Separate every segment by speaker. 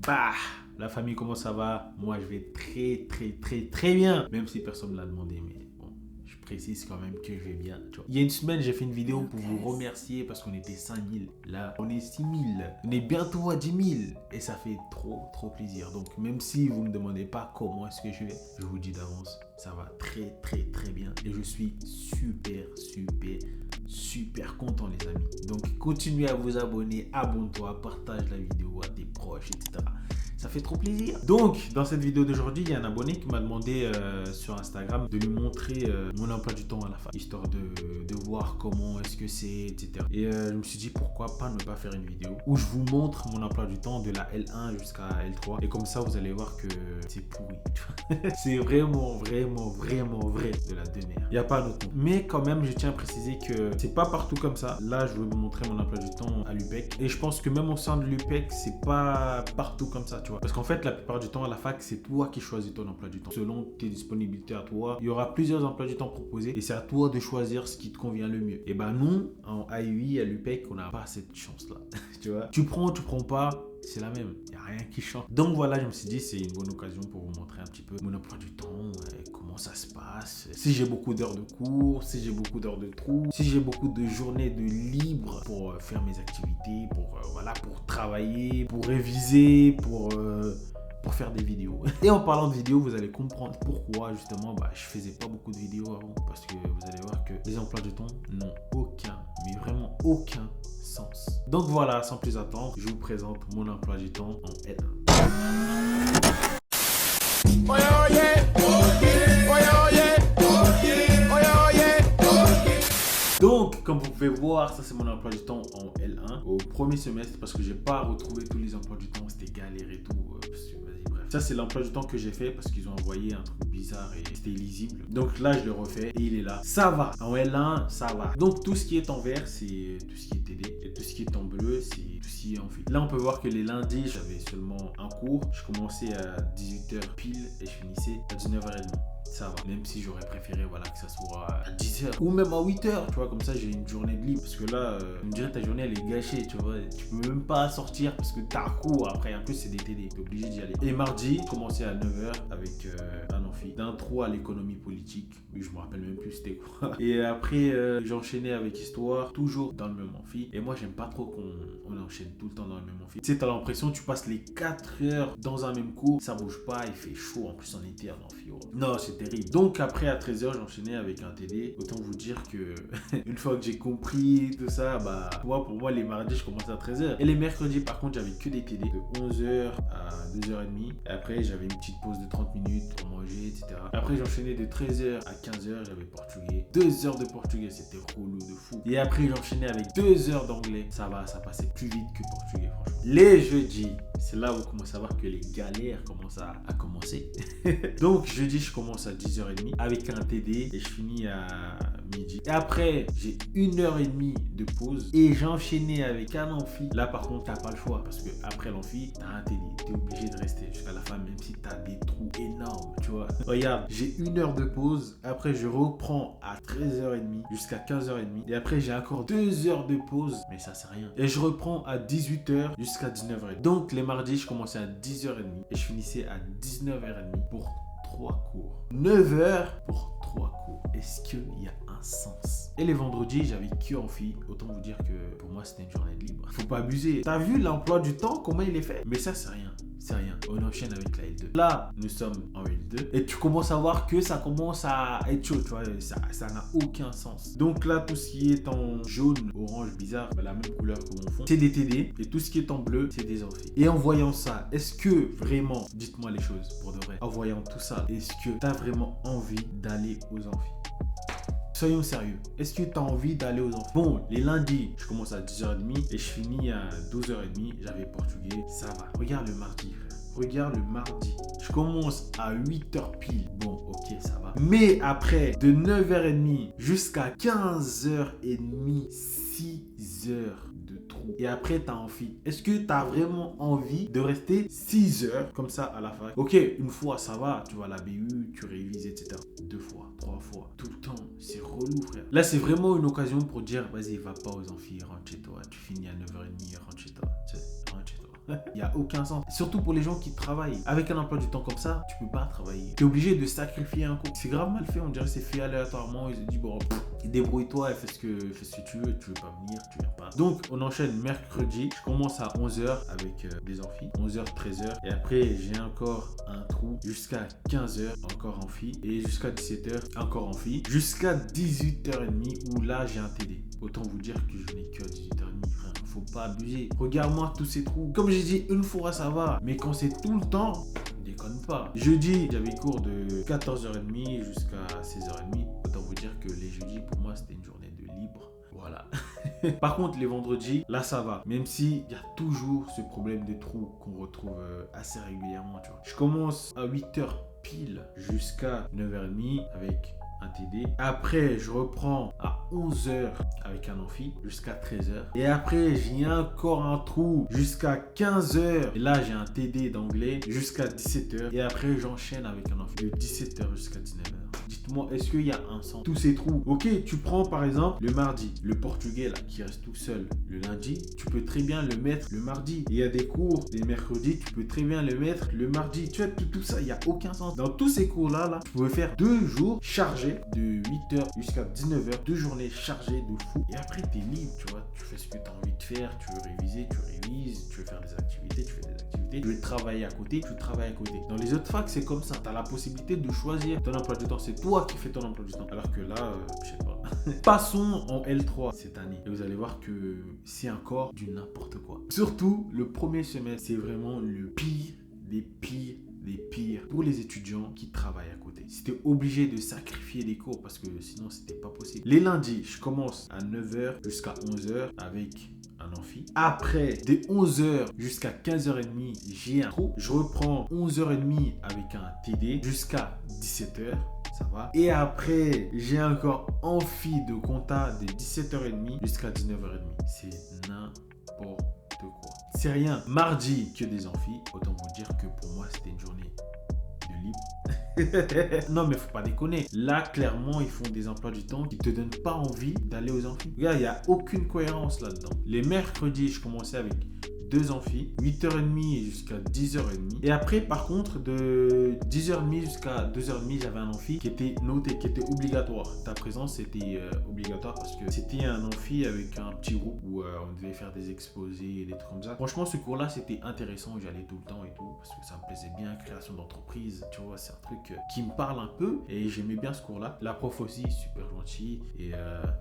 Speaker 1: Bah, la famille, comment ça va? Moi, je vais très bien. Même si personne ne l'a demandé, mais bon, je précise quand même que je vais bien. Tu vois. Il y a une semaine, j'ai fait une vidéo pour vous remercier parce qu'on était 5000. Là, on est 6000. On est bientôt à 10 000. Et ça fait trop plaisir. Donc, même si vous ne me demandez pas comment est-ce que je vais, je vous dis d'avance, ça va très bien. Et je suis super content, les amis. Donc, continuez à vous abonner, abonne-toi, partage la vidéo à tes proches, etc. Ça fait trop plaisir. Donc, dans cette vidéo d'aujourd'hui, il y a un abonné qui m'a demandé sur Instagram de lui montrer mon emploi du temps à la fac, histoire de voir comment est-ce que c'est, etc. Et je me suis dit, pourquoi pas ne pas faire une vidéo où je vous montre mon emploi du temps de la L1 jusqu'à L3. Et comme ça, vous allez voir que c'est pourri. C'est vraiment vrai de la demeure. Il n'y a pas d'autre mot. Mais quand même, je tiens à préciser que c'est pas partout comme ça. Là, je vais vous montrer mon emploi du temps à l'UPEC. Et je pense que même au sein de l'UPEC, c'est pas partout comme ça, tu vois. Parce qu'en fait, la plupart du temps, à la fac, c'est toi qui choisis ton emploi du temps. Selon tes disponibilités à toi, il y aura plusieurs emplois du temps proposés et c'est à toi de choisir ce qui te convient le mieux. Et ben nous, en AUI, à l'UPEC, on n'a pas cette chance-là. Tu vois. Tu prends pas, c'est la même. Il n'y a rien qui change. Donc voilà, je me suis dit, c'est une bonne occasion pour vous montrer un petit peu mon emploi du temps, comment ça se passe, si j'ai beaucoup d'heures de cours, si j'ai beaucoup d'heures de trous, si j'ai beaucoup de journées de libre pour faire mes activités, pour travailler, pour réviser, pour faire des vidéos. Et en parlant de vidéos, vous allez comprendre pourquoi justement je faisais pas beaucoup de vidéos avant. Parce que vous allez voir que les emplois du temps n'ont aucun, mais vraiment aucun sens. Donc voilà, sans plus attendre, je vous présente mon emploi du temps en L1. Donc, comme vous pouvez voir, ça c'est mon emploi du temps en L1 au premier semestre parce que j'ai pas retrouvé tous les emplois du temps, c'était galère et tout. Bref. Ça c'est l'emploi du temps que j'ai fait parce qu'ils ont envoyé un truc bizarre et c'était illisible. Donc là, je le refais et il est là. Ça va. En L1, ça va. Donc tout ce qui est en vert, c'est tout ce qui est TD et tout ce qui est en bleu, c'est tout ce qui est amphi. Là, on peut voir que les lundis, j'avais seulement un cours. Je commençais à 18h pile et je finissais à 19h30. Ça va, même si j'aurais préféré que ça soit à 10h ou même à 8h, tu vois, comme ça j'ai une journée de libre parce que là, on me dirait ta journée elle est gâchée, tu vois, tu peux même pas sortir parce que t'as cours après, en plus c'est des TD, t'es obligé d'y aller. Et mardi, je commençais à 9h avec un amphi, d'intro à l'économie politique, oui je me rappelle même plus c'était quoi. Et après j'enchaînais avec histoire, toujours dans le même amphi, et moi j'aime pas trop qu'on enchaîne tout le temps dans le même amphi. Tu sais, t'as l'impression que tu passes les 4 heures dans un même cours, ça bouge pas, il fait chaud, en plus on était en amphi. Non, c'est terrible. Donc après à 13h j'enchaînais avec un TD. Autant vous dire que une fois que j'ai compris tout ça, pour moi les mardis je commençais à 13h. Et les mercredis par contre j'avais que des TD de 11h à 2h30. Et après j'avais une petite pause de 30 minutes pour manger, etc. Après j'enchaînais de 13h à 15h, j'avais portugais. 2 heures de portugais, c'était relou de fou. Et après j'enchaînais avec 2 heures d'anglais. Ça va, ça passait plus vite que portugais franchement. Les jeudis, c'est là où vous commencez à voir que les galères commencent à commencer. Donc jeudi je commence à 10h30 avec un TD et je finis à midi. Et après j'ai 1h30 de pause et j'ai enchaîné avec un amphi. Là par contre t'as pas le choix parce que après l'amphi t'as un TD. T'es obligé de rester jusqu'à la fin même si t'as des trous énormes, tu vois. Regarde, j'ai 1 heure de pause. Après je reprends à 13h30 jusqu'à 15h30. Et après j'ai encore 2 heures de pause. Mais ça c'est rien. Et je reprends à 18h jusqu'à 19h30. Donc les mardis je commençais à 10h30 et je finissais à 19h30 pour 3 cours. 9h pour 3 cours. Est-ce qu'il y a un sens? Et les vendredis, j'avais que amphi. Autant vous dire que pour moi, c'était une journée de libre. Faut pas abuser. T'as vu l'emploi du temps, comment il est fait? Mais ça, c'est rien. C'est rien. On enchaîne avec la L2. Là, nous sommes en L2. Et tu commences à voir que ça commence à être chaud, tu vois. Ça n'a aucun sens. Donc là, tout ce qui est en jaune, orange, bizarre, la même couleur que mon fond, c'est des TD. Et tout ce qui est en bleu, c'est des amphis. Et en voyant ça, est-ce que vraiment, dites-moi les choses pour de vrai, en voyant tout ça, est-ce que tu as vraiment envie d'aller aux amphis? Soyons sérieux. Est-ce que tu as envie d'aller aux amphis? Bon, les lundis, je commence à 10h30 et je finis à 12h30. J'avais portugais, ça va. Regarde le mardi, frère. Regarde le mardi. Je commence à 8h pile. Bon, ok, ça va. Mais après, de 9h30 jusqu'à 15h30, 6 heures de trou. Et après, t'as amphi. Est-ce que t'as vraiment envie de rester 6 heures comme ça à la fac? Ok, une fois, ça va. Tu vas à la BU, tu révises, etc. 2 fois, 3 fois, tout le temps. C'est relou, frère. Là, c'est vraiment une occasion pour dire, vas-y, va pas aux amphis, rentre chez toi. Tu finis à 9h30, rentre chez toi. Rentre chez toi. Il n'y a aucun sens. Surtout pour les gens qui travaillent. Avec un emploi du temps comme ça, tu peux pas travailler. Tu es obligé de sacrifier un cours. C'est grave mal fait, on dirait que c'est fait aléatoirement. Ils se disent, bon, débrouille-toi et fais ce que tu veux. Tu veux pas venir, tu viens pas. Donc, on enchaîne mercredi. Je commence à 11h avec des amphis. 11h, 13h. Et après, j'ai encore un trou jusqu'à 15h, encore amphi. Et jusqu'à 17h, encore amphi. Jusqu'à 18h30 où là, j'ai un TD. Autant vous dire que je n'ai que 18h30, frère. Faut pas abuser. Regarde-moi tous ces trous. Comme j'ai dit, une fois ça va. Mais quand c'est tout le temps, déconne pas. Jeudi, j'avais cours de 14h30 jusqu'à 16h30. Autant vous dire que les jeudis, pour moi, c'était une journée de libre. Voilà. Par contre, les vendredis, là, ça va. Même s'il y a toujours ce problème de trous qu'on retrouve assez régulièrement, tu vois. Je commence à 8h pile jusqu'à 9h30 avec un TD. Après, je reprends à 11h avec un amphi jusqu'à 13h. Et après, j'ai encore un trou jusqu'à 15h. Et là, j'ai un TD d'anglais jusqu'à 17h. Et après, j'enchaîne avec un amphi de 17h jusqu'à 19h. Dites-moi, est-ce qu'il y a un sens? Tous ces trous. Ok, tu prends par exemple le mardi, le portugais là, qui reste tout seul le lundi, tu peux très bien le mettre le mardi. Il y a des cours des mercredis, tu peux très bien le mettre le mardi. Tu vois, tout ça, il n'y a aucun sens. Dans tous ces cours-là, tu pouvais faire 2 jours chargés de 8h jusqu'à 19h, 2 journées chargées de fou. Et après, tu es libre, tu vois, tu fais ce que tu as envie de faire, tu veux réviser, tu révises, tu veux faire des activités, tu fais des activités, tu veux travailler à côté, tu travailles à côté. Dans les autres facs, c'est comme ça. Tu as la possibilité de choisir ton emploi du temps. C'est toi qui fais ton emploi du temps. Alors que là, je sais pas. Passons en L3 cette année. Et vous allez voir que c'est encore du n'importe quoi. Surtout, le premier semestre, c'est vraiment le pire des pires des pires pour les étudiants qui travaillent à côté. C'était obligé de sacrifier les cours parce que sinon, c'était pas possible. Les lundis, je commence à 9h jusqu'à 11h avec un amphi. Après, de 11h jusqu'à 15h30, j'ai un trou. Je reprends 11h30 avec un TD jusqu'à 17h. Ça va. Et après, j'ai encore amphi de compta de 17h30 jusqu'à 19h30. C'est n'importe quoi. C'est rien. Mardi, que des amphis. Autant vous dire que pour moi, c'était une journée de libre. Non, mais faut pas déconner. Là, clairement, ils font des emplois du temps qui te donnent pas envie d'aller aux amphis. Regarde, il n'y a aucune cohérence là-dedans. Les mercredis, je commençais avec 2 amphis, 8h30 jusqu'à 10h30. Et après, par contre, de 10h30 jusqu'à 2h30, j'avais un amphi qui était noté, qui était obligatoire. Ta présence était obligatoire parce que c'était un amphi avec un petit groupe où on devait faire des exposés et des trucs comme ça. Franchement, ce cours-là, c'était intéressant. J'allais tout le temps et tout parce que ça me plaisait bien. Création d'entreprise, tu vois, c'est un truc qui me parle un peu et j'aimais bien ce cours-là. La prof aussi, super gentille et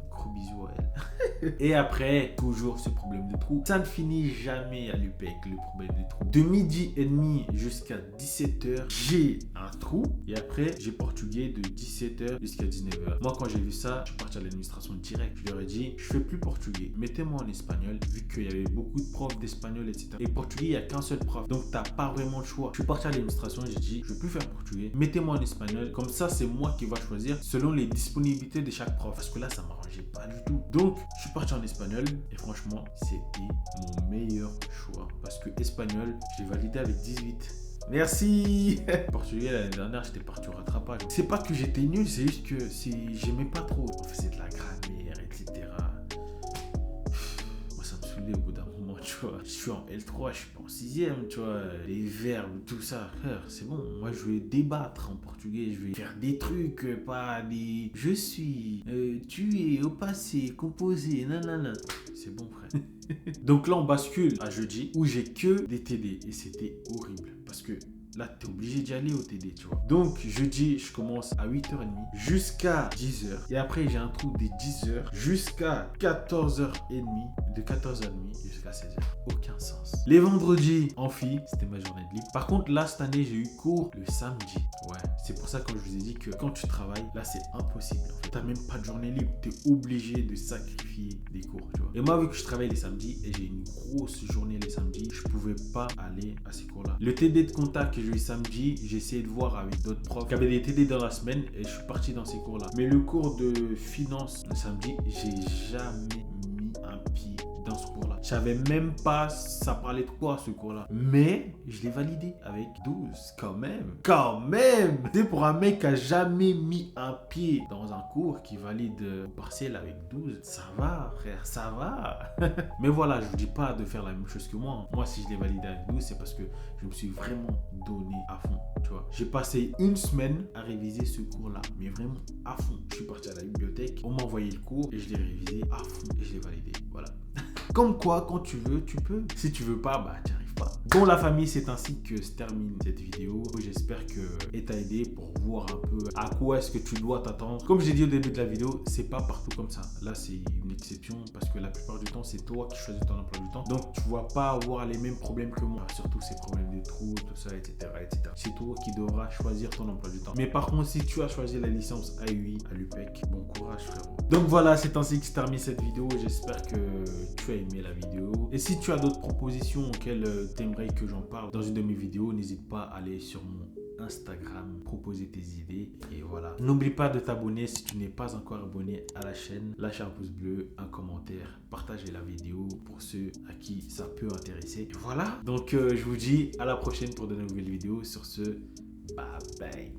Speaker 1: gros bisous à elle. Et après, toujours ce problème de trou. Ça ne finit jamais à l'UPEC, le problème des trous. De midi et demi jusqu'à 17h, j'ai un trou. Et après, j'ai portugais de 17h jusqu'à 19h. Moi, quand j'ai vu ça, je suis parti à l'administration direct. Je leur ai dit, je fais plus portugais. Mettez-moi en espagnol, vu qu'il y avait beaucoup de profs d'espagnol, etc. Et portugais, il n'y a qu'un seul prof. Donc, t'as pas vraiment le choix. Je suis parti à l'administration et j'ai dit, je veux plus faire portugais. Mettez-moi en espagnol. Comme ça, c'est moi qui va choisir selon les disponibilités de chaque prof. Parce que là, ça m'arrangeait pas du tout. Donc, je suis parti en espagnol. Et franchement, c'était mon meilleur choix. Parce que espagnol, je l'ai validé avec 18. Merci. Portugais, l'année dernière, j'étais parti au rattrapage. C'est pas que j'étais nul, c'est juste que j'aimais pas trop. On faisait de la grammaire, etc. Moi, ça me saoulait au bout d'un moment, tu vois. Je suis en L3, je suis pas en 6e, tu vois. Les verbes, tout ça, frère, c'est bon. Moi, je vais débattre en portugais. Je vais faire des trucs, pas des... Je suis, tu es au passé, composé, nanana. C'est bon, frère. Donc là, on bascule à jeudi où j'ai que des TD et c'était horrible parce que là, tu es obligé d'y aller au TD, tu vois. Donc, jeudi, je commence à 8h30 jusqu'à 10h. Et après, j'ai un trou de 10h jusqu'à 14h30. De 14h30 jusqu'à 16h. Aucun sens. Les vendredis, amphi, c'était ma journée de libre. Par contre, là, cette année, j'ai eu cours le samedi. Ouais, c'est pour ça que je vous ai dit que quand tu travailles, là, c'est impossible. En fait, t'as même pas de journée libre. Tu es obligé de sacrifier des cours, tu vois. Et moi, vu que je travaille les samedis et j'ai une grosse journée les samedis, je pouvais pas aller à ces cours-là. Le TD de contact que j'ai eu samedi, j'ai essayé de voir avec d'autres profs qui avaient des TD dans la semaine et je suis parti dans ces cours-là. Mais le cours de finance le samedi, j'ai jamais mis un pied dans ce cours-là. Je savais même pas ça parlait de quoi ce cours-là. Mais je l'ai validé avec 12. Quand même. Quand même. Tu sais, pour un mec qui a jamais mis un pied dans un cours qui valide partiel avec 12, ça va, frère, ça va. Mais voilà, je vous dis pas de faire la même chose que moi. Moi, si je l'ai validé avec 12, c'est parce que je me suis vraiment donné à fond. Tu vois, j'ai passé une semaine à réviser ce cours-là, mais vraiment à fond. Je suis parti à la bibliothèque, on m'a envoyé le cours et je l'ai révisé à fond et je l'ai validé. Voilà. Comme quoi, quand tu veux, tu peux. Si tu veux pas, bah tu n'y arrives pas. Bon la famille, c'est ainsi que se termine cette vidéo. J'espère qu'elle t'a aidé pour voir un peu à quoi est-ce que tu dois t'attendre. Comme j'ai dit au début de la vidéo, c'est pas partout comme ça. Là, c'est une exception parce que la plupart du temps, c'est toi qui choisis ton emploi du temps. Donc, tu vas pas avoir les mêmes problèmes que moi. Surtout ces problèmes de trous, tout ça, etc. etc. C'est toi qui devras choisir ton emploi du temps. Mais par contre, si tu as choisi la licence AUI à l'UPEC, bon courage frérot. Donc voilà, c'est ainsi que se termine cette vidéo. J'espère que tu as aimé la vidéo. Et si tu as d'autres propositions auxquelles tu aimerais que j'en parle dans une de mes vidéos, n'hésite pas à aller sur mon Instagram, proposer tes idées et voilà. N'oublie pas de t'abonner si tu n'es pas encore abonné à la chaîne. Lâche un pouce bleu, un commentaire, partagez la vidéo pour ceux à qui ça peut intéresser. Et voilà. Donc je vous dis à la prochaine pour de nouvelles vidéos. Sur ce, bye bye.